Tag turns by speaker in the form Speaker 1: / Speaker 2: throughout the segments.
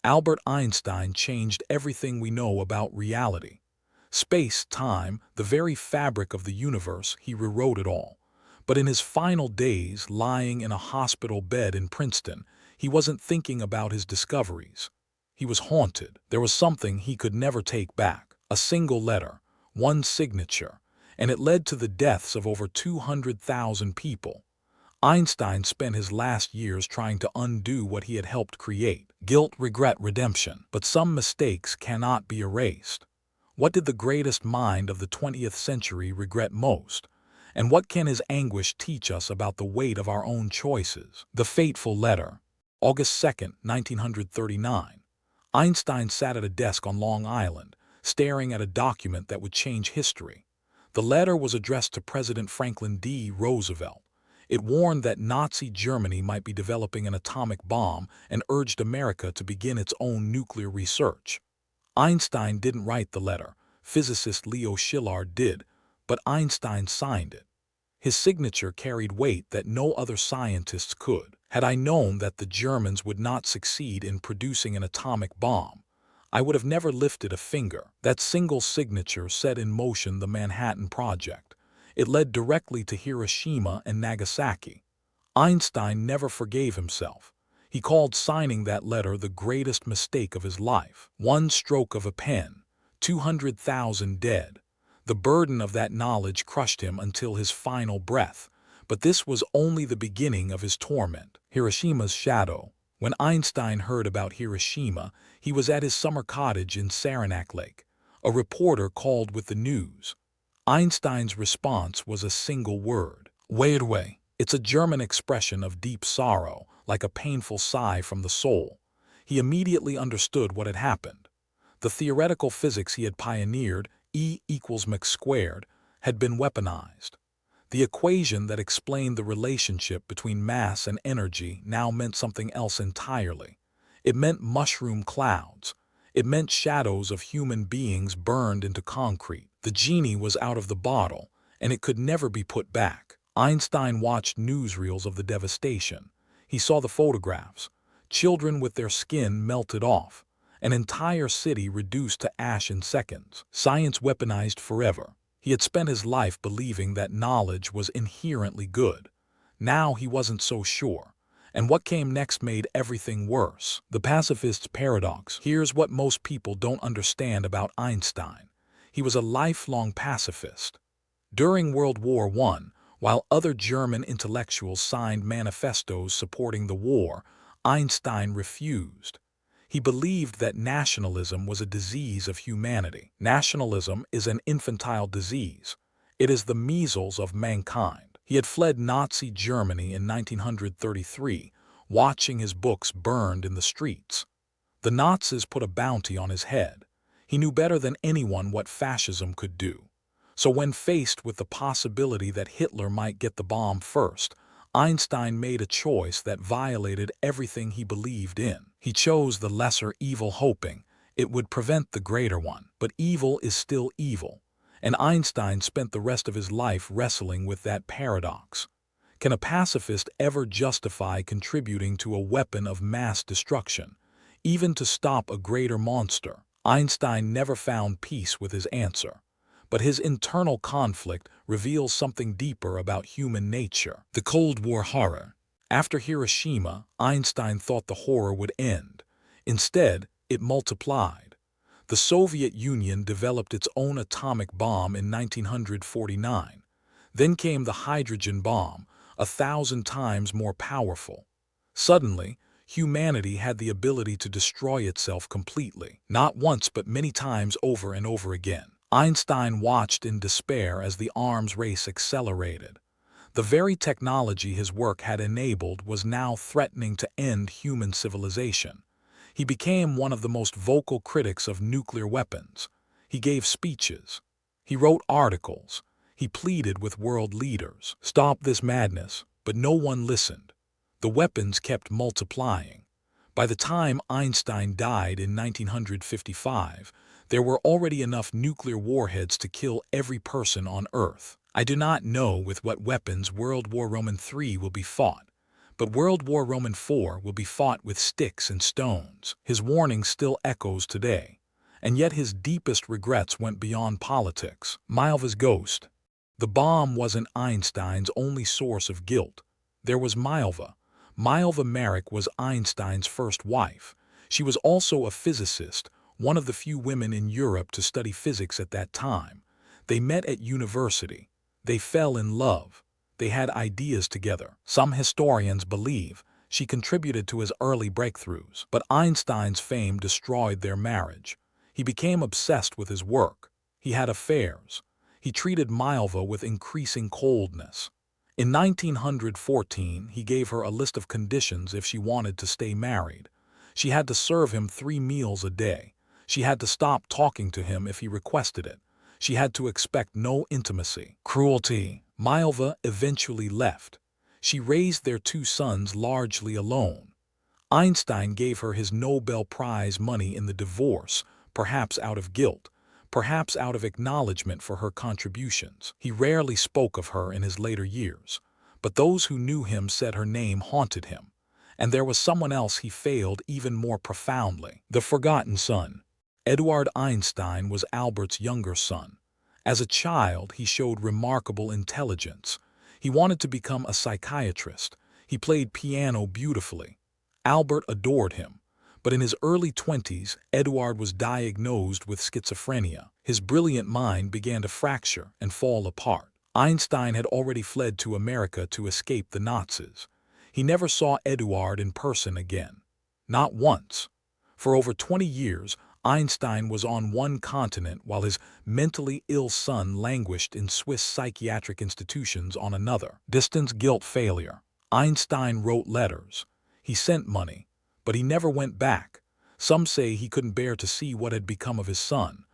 Speaker 1: Albert Einstein changed everything we know about reality. Space, time, the very fabric of the universe, he rewrote it all. But in his final days, lying in a hospital bed in Princeton, he wasn't thinking about his discoveries. He was haunted. There was something he could never take back. A single letter, one signature, and it led to the deaths of over 200,000 people. Einstein spent his last years trying to undo what he had helped create. Guilt, regret, redemption. But some mistakes cannot be erased. What did the greatest mind of the 20th century regret most? And what can his anguish teach us about the weight of our own choices? The fateful letter. August 2nd, 1939. Einstein sat at a desk on Long Island, staring at a document that would change history. The letter was addressed to President Franklin D. Roosevelt. It warned that Nazi Germany might be developing an atomic bomb and urged America to begin its own nuclear research. Einstein didn't write the letter. Physicist Leo Szilard did, but Einstein signed it. His signature carried weight that no other scientists could. Had I known that the Germans would not succeed in producing an atomic bomb, I would have never lifted a finger. That single signature set in motion the Manhattan Project. It led directly to Hiroshima and Nagasaki. Einstein never forgave himself. He called signing that letter the greatest mistake of his life. One stroke of a pen, 200,000 dead. The burden of that knowledge crushed him until his final breath. But this was only the beginning of his torment. Hiroshima's shadow. When Einstein heard about Hiroshima, he was at his summer cottage in Saranac Lake. A reporter called with the news. Einstein's response was a single word. Wait away. It's a German expression of deep sorrow, like a painful sigh from the soul. He immediately understood what had happened. The theoretical physics he had pioneered, E equals mc squared, had been weaponized. The equation that explained the relationship between mass and energy now meant something else entirely. It meant mushroom clouds. It meant shadows of human beings burned into concrete. The genie was out of the bottle, and it could never be put back. Einstein watched newsreels of the devastation. He saw the photographs. Children with their skin melted off. An entire city reduced to ash in seconds. Science weaponized forever. He had spent his life believing that knowledge was inherently good. Now he wasn't so sure. And what came next made everything worse. The pacifist's paradox. Here's what most people don't understand about Einstein. He was a lifelong pacifist. During World War I, while other German intellectuals signed manifestos supporting the war, Einstein refused. He believed that nationalism was a disease of humanity. Nationalism is an infantile disease. It is the measles of mankind. He had fled Nazi Germany in 1933, watching his books burned in the streets. The Nazis put a bounty on his head. He knew better than anyone what fascism could do. So when faced with the possibility that Hitler might get the bomb first, Einstein made a choice that violated everything he believed in. He chose the lesser evil, hoping it would prevent the greater one. But evil is still evil, and Einstein spent the rest of his life wrestling with that paradox. Can a pacifist ever justify contributing to a weapon of mass destruction, even to stop a greater monster? Einstein never found peace with his answer. But his internal conflict reveals something deeper about human nature. The Cold War horror. After Hiroshima, Einstein thought the horror would end. Instead, it multiplied. The Soviet Union developed its own atomic bomb in 1949. Then came the hydrogen bomb, 1,000 times more powerful. Suddenly, humanity had the ability to destroy itself completely, not once but many times over and over again. Einstein watched in despair as the arms race accelerated. The very technology his work had enabled was now threatening to end human civilization. He became one of the most vocal critics of nuclear weapons. He gave speeches. He wrote articles. He pleaded with world leaders. Stop this madness, but no one listened. The weapons kept multiplying. By the time Einstein died in 1955, there were already enough nuclear warheads to kill every person on Earth. I do not know with what weapons World War III will be fought, But World War Roman IV will be fought with sticks and stones. His warning still echoes today. And yet his deepest regrets went beyond politics. MILEVA'S ghost. The bomb wasn't Einstein's only source of guilt. There was Mileva. Mileva Merrick was Einstein's first wife. She was also a physicist, one of the few women in Europe to study physics at that time. They met at university. They fell in love. They had ideas together. Some historians believe she contributed to his early breakthroughs. But Einstein's fame destroyed their marriage. He became obsessed with his work. He had affairs. He treated Mileva with increasing coldness. In 1914, he gave her a list of conditions if she wanted to stay married. She had to serve him 3 meals a day. She had to stop talking to him if he requested it. She had to expect no intimacy. Cruelty. Mileva eventually left. She raised their 2 sons largely alone. Einstein gave her his Nobel Prize money in the divorce, perhaps out of guilt, perhaps out of acknowledgement for her contributions. He rarely spoke of her in his later years, but those who knew him said her name haunted him. And there was someone else he failed even more profoundly. The forgotten son. Edward Einstein was Albert's younger son. As a child, he showed remarkable intelligence. He wanted to become a psychiatrist. He played piano beautifully. Albert adored him. But in his early 20s, Edward was diagnosed with schizophrenia. His brilliant mind began to fracture and fall apart. Einstein had already fled to America to escape the Nazis. He never saw Edward in person again. Not once. For over 20 years, Einstein was on one continent while his mentally ill son languished in Swiss psychiatric institutions on another. Distance, guilt, failure. Einstein wrote letters. He sent money. But he never went back. Some say he couldn't bear to see what had become of his son.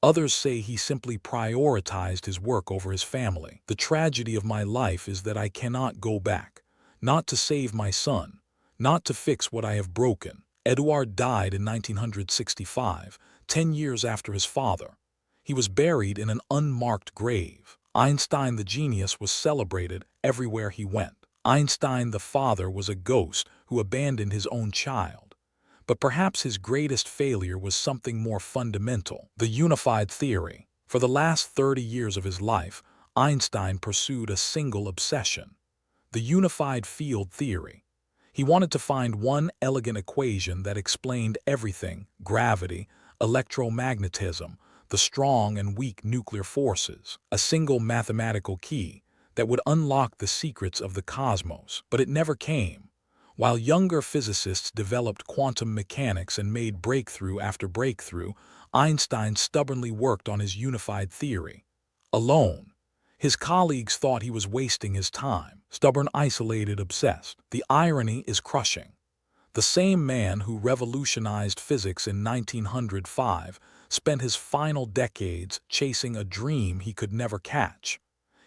Speaker 1: Others say he simply prioritized his work over his family. The tragedy of my life is that I cannot go back. Not to save my son. Not to fix what I have broken. Edward died in 1965, 10 years after his father. He was buried in an unmarked grave. Einstein the genius was celebrated everywhere he went. Einstein the father was a ghost who abandoned his own child. But perhaps his greatest failure was something more fundamental, the unified theory. For the last 30 years of his life, Einstein pursued a single obsession, the unified field theory. He wanted to find one elegant equation that explained everything: gravity, electromagnetism, the strong and weak nuclear forces, a single mathematical key that would unlock the secrets of the cosmos. But it never came. While younger physicists developed quantum mechanics and made breakthrough after breakthrough, Einstein stubbornly worked on his unified theory. Alone. His colleagues thought he was wasting his time. Stubborn, isolated, obsessed. The irony is crushing. The same man who revolutionized physics in 1905 spent his final decades chasing a dream he could never catch.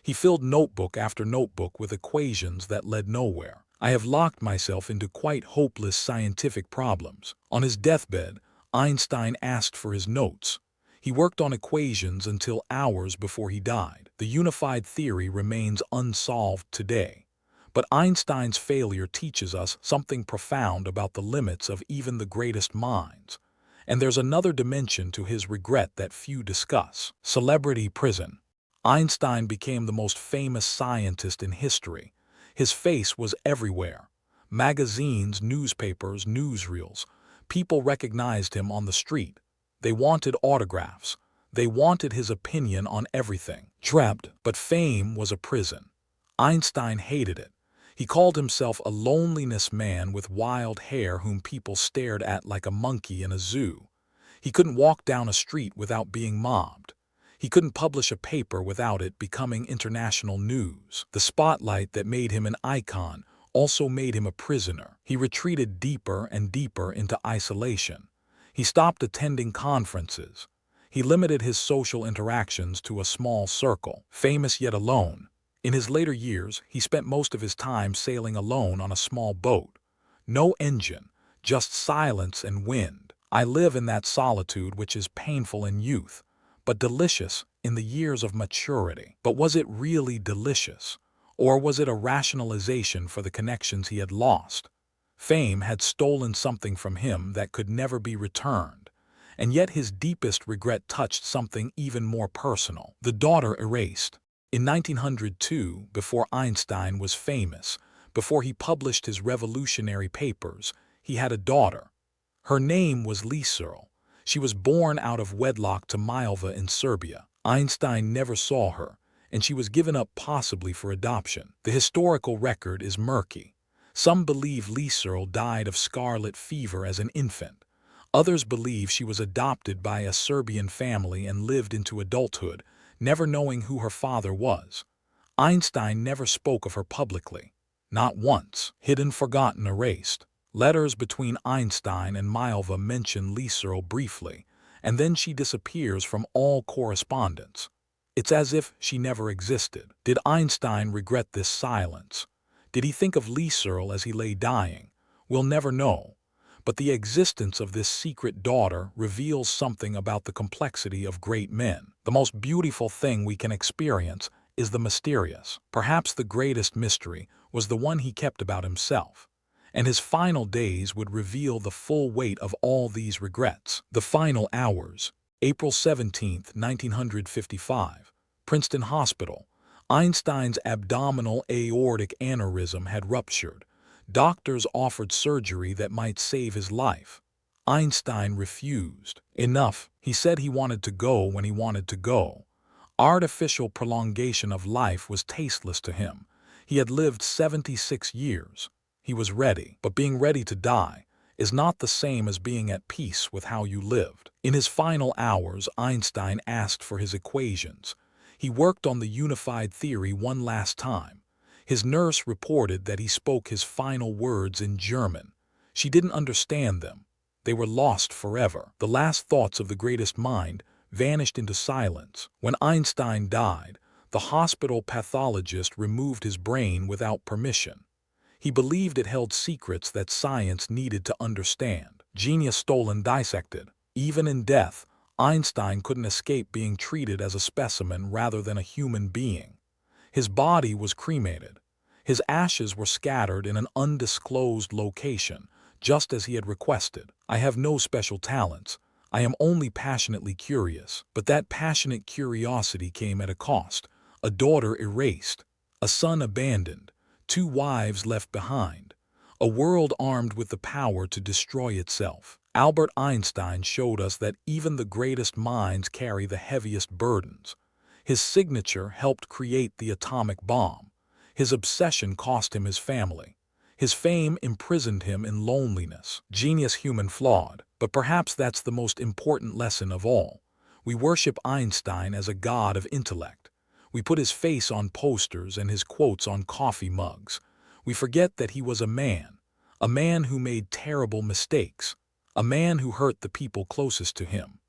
Speaker 1: He filled notebook after notebook with equations that led nowhere. I have locked myself into quite hopeless scientific problems. On his deathbed, Einstein asked for his notes. He worked on equations until hours before he died. The unified theory remains unsolved today. But Einstein's failure teaches us something profound about the limits of even the greatest minds. And there's another dimension to his regret that few discuss. Celebrity prison. Einstein became the most famous scientist in history. His face was everywhere. Magazines, newspapers, newsreels. People recognized him on the street. They wanted autographs. They wanted his opinion on everything. Trapped, but fame was a prison. Einstein hated it. He called himself a loneliness man with wild hair whom people stared at like a monkey in a zoo. He couldn't walk down a street without being mobbed. He couldn't publish a paper without it becoming international news. The spotlight that made him an icon also made him a prisoner. He retreated deeper and deeper into isolation. He stopped attending conferences. He limited his social interactions to a small circle. Famous yet alone. In his later years, he spent most of his time sailing alone on a small boat. No engine, just silence and wind. I live in that solitude which is painful in youth, but delicious in the years of maturity. But was it really delicious? Or was it a rationalization for the connections he had lost? Fame had stolen something from him that could never be returned, and yet his deepest regret touched something even more personal. The daughter erased. In 1902, before Einstein was famous, before he published his revolutionary papers, he had a daughter. Her name was Liesl. She was born out of wedlock to Mileva in Serbia. Einstein never saw her, and she was given up possibly for adoption. The historical record is murky. Some believe Liesl died of scarlet fever as an infant. Others believe she was adopted by a Serbian family and lived into adulthood, never knowing who her father was. Einstein never spoke of her publicly. Not once. Hidden, forgotten, erased. Letters between Einstein and Mileva mention Liesl briefly, and then she disappears from all correspondence. It's as if she never existed. Did Einstein regret this silence? Did he think of Liesl as he lay dying? We'll never know. But the existence of this secret daughter reveals something about the complexity of great men. The most beautiful thing we can experience is the mysterious. Perhaps the greatest mystery was the one he kept about himself. And his final days would reveal the full weight of all these regrets. The final hours. April 17, 1955. Princeton Hospital. Einstein's abdominal aortic aneurysm had ruptured. Doctors offered surgery that might save his life. Einstein refused. Enough. He said he wanted to go when he wanted to go. Artificial prolongation of life was tasteless to him. He had lived 76 years. He was ready. But being ready to die is not the same as being at peace with how you lived. In his final hours, Einstein asked for his equations. He worked on the unified theory one last time. His nurse reported that he spoke his final words in German. She didn't understand them. They were lost forever. The last thoughts of the greatest mind vanished into silence. When Einstein died, the hospital pathologist removed his brain without permission. He believed it held secrets that science needed to understand. Genius stolen, dissected. Even in death, Einstein couldn't escape being treated as a specimen rather than a human being. His body was cremated. His ashes were scattered in an undisclosed location, just as he had requested. I have no special talents. I am only passionately curious. But that passionate curiosity came at a cost. A daughter erased. A son abandoned. 2 wives left behind. A world armed with the power to destroy itself. Albert Einstein showed us that even the greatest minds carry the heaviest burdens. His signature helped create the atomic bomb. His obsession cost him his family. His fame imprisoned him in loneliness. Genius, human, flawed. But perhaps that's the most important lesson of all. We worship Einstein as a god of intellect. We put his face on posters and his quotes on coffee mugs. We forget that he was a man who made terrible mistakes, a man who hurt the people closest to him,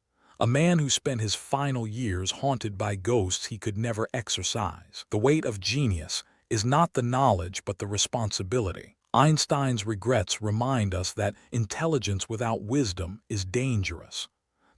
Speaker 1: a man who spent his final years haunted by ghosts he could never exorcise. The weight of genius is not the knowledge but the responsibility. Einstein's regrets remind us that intelligence without wisdom is dangerous,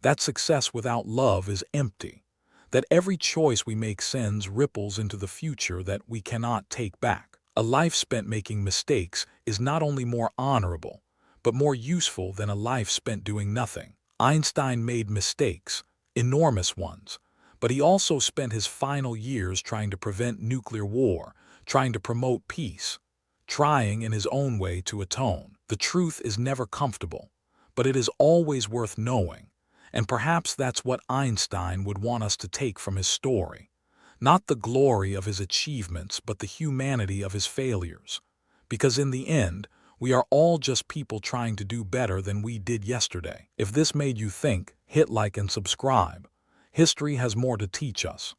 Speaker 1: that success without love is empty, that every choice we make sends ripples into the future that we cannot take back. A life spent making mistakes is not only more honorable, but more useful than a life spent doing nothing. Einstein made mistakes, enormous ones, but he also spent his final years trying to prevent nuclear war, trying to promote peace, trying in his own way to atone. The truth is never comfortable, but it is always worth knowing, and perhaps that's what Einstein would want us to take from his story. Not the glory of his achievements, but the humanity of his failures. Because in the end, we are all just people trying to do better than we did yesterday. If this made you think, hit like and subscribe. History has more to teach us.